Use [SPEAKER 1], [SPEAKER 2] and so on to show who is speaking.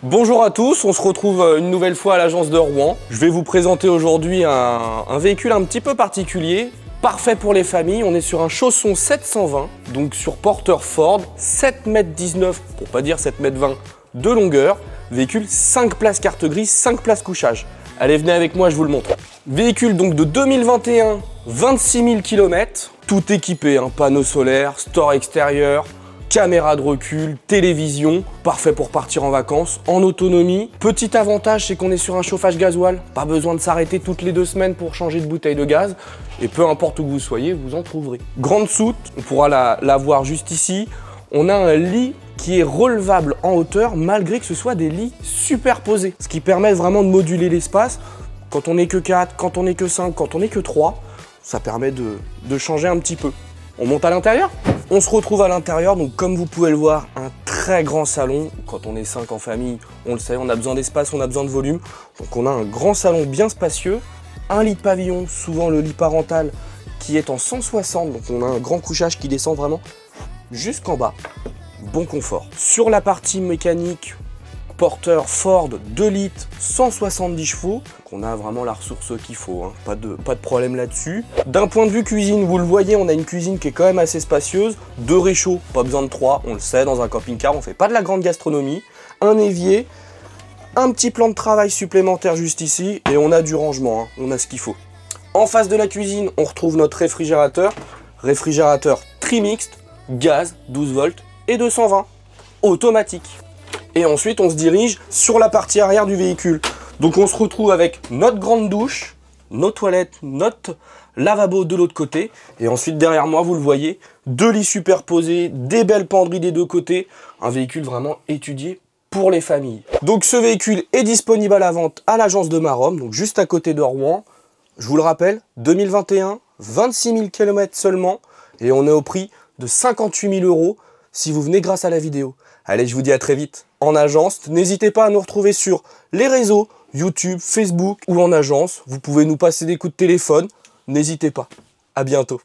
[SPEAKER 1] Bonjour à tous, on se retrouve une nouvelle fois à l'agence de Rouen. Je vais vous présenter aujourd'hui un véhicule un petit peu particulier, parfait pour les familles. On est sur un chausson 720, donc sur porteur Ford, 7,19 m, pour pas dire 7,20 m de longueur. Véhicule 5 places carte grise, 5 places couchage. Allez, venez avec moi, je vous le montre. Véhicule donc de 2021, 26 000 km, tout équipé, panneaux solaires, store extérieur, caméra de recul, télévision, parfait pour partir en vacances, en autonomie. Petit avantage, c'est qu'on est sur un chauffage gasoil, pas besoin de s'arrêter toutes les 2 semaines pour changer de bouteille de gaz, et peu importe où vous soyez, vous en trouverez. Grande soute, on pourra la voir juste ici. On a un lit qui est relevable en hauteur, malgré que ce soit des lits superposés, ce qui permet vraiment de moduler l'espace. Quand on n'est que 4, quand on n'est que 5, quand on n'est que 3, ça permet de changer un petit peu. On monte à l'intérieur? On se retrouve à l'intérieur, donc comme vous pouvez le voir, un très grand salon. Quand on est 5 en famille, on le sait, on a besoin d'espace, on a besoin de volume. Donc on a un grand salon bien spacieux, un lit de pavillon, souvent le lit parental, qui est en 160, donc on a un grand couchage qui descend vraiment jusqu'en bas. Bon confort. Sur la partie mécanique, porteur Ford 2 litres, 170 chevaux. Donc on a vraiment la ressource qu'il faut, pas de problème là-dessus. D'un point de vue cuisine, vous le voyez, on a une cuisine qui est quand même assez spacieuse. 2 réchauds, pas besoin de 3, on le sait, dans un camping-car, on fait pas de la grande gastronomie. Un évier, un petit plan de travail supplémentaire juste ici, et on a du rangement, on a ce qu'il faut. En face de la cuisine, on retrouve notre réfrigérateur. Réfrigérateur trimixte, gaz, 12 volts et 220, automatique. Et ensuite, on se dirige sur la partie arrière du véhicule. Donc, on se retrouve avec notre grande douche, nos toilettes, notre lavabo de l'autre côté. Et ensuite, derrière moi, vous le voyez, 2 lits superposés, des belles penderies des 2 côtés. Un véhicule vraiment étudié pour les familles. Donc, ce véhicule est disponible à la vente à l'agence de Maromme, donc juste à côté de Rouen. Je vous le rappelle, 2021, 26 000 km seulement. Et on est au prix de 58 000 € si vous venez grâce à la vidéo. Allez, je vous dis à très vite en agence. N'hésitez pas à nous retrouver sur les réseaux, YouTube, Facebook ou en agence. Vous pouvez nous passer des coups de téléphone. N'hésitez pas. À bientôt.